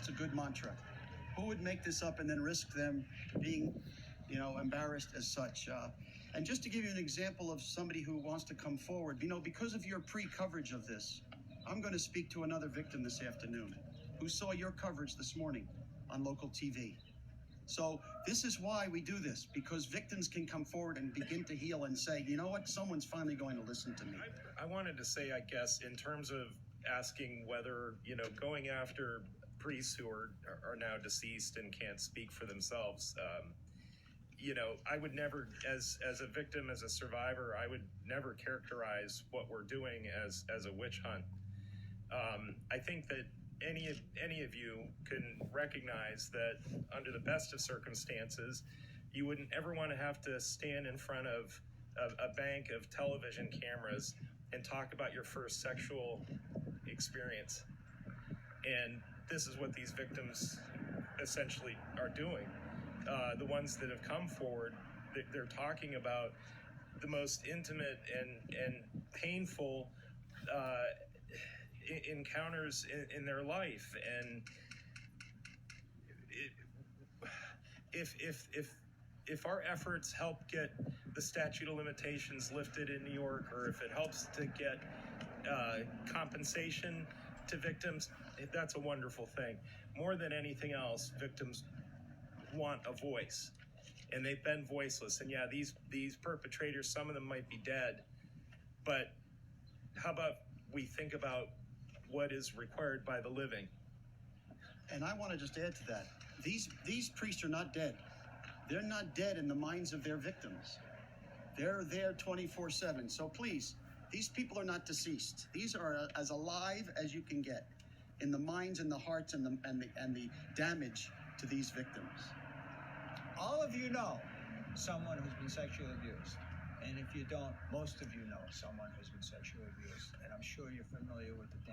That's a good mantra. Who would make this up and then risk them being, embarrassed as such? And just to give you an example of somebody who wants to come forward, because of your pre-coverage of this, I'm going to speak to another victim this afternoon who saw your coverage this morning on local TV. So this is why we do this, because victims can come forward and begin to heal and say, you know what, someone's finally going to listen to me. I wanted to say, I guess, in terms of asking whether, going after priests who are now deceased and can't speak for themselves, I would never, as a victim, as a survivor, I would never characterize what we're doing as a witch hunt. I think that any of you can recognize that under the best of circumstances, you wouldn't ever want to have to stand in front of a bank of television cameras and talk about your first sexual experience. And this is what these victims essentially are doing. The ones that have come forward, they're talking about the most intimate and painful encounters in their life. And if our efforts help get the statute of limitations lifted in New York, or if it helps to get compensation to victims, that's a wonderful thing. More than anything else, victims want a voice, and they've been voiceless. And yeah, these perpetrators, some of them might be dead, but how about we think about what is required by the living? And I want to just add to that. These priests are not dead. They're not dead in the minds of their victims. They're there 24/7. So please, these people are not deceased. These are as alive as you can get in the minds and the hearts and the damage to these victims. All of you know someone who's been sexually abused. And if you don't, most of you know someone who's been sexually abused. And I'm sure you're familiar with the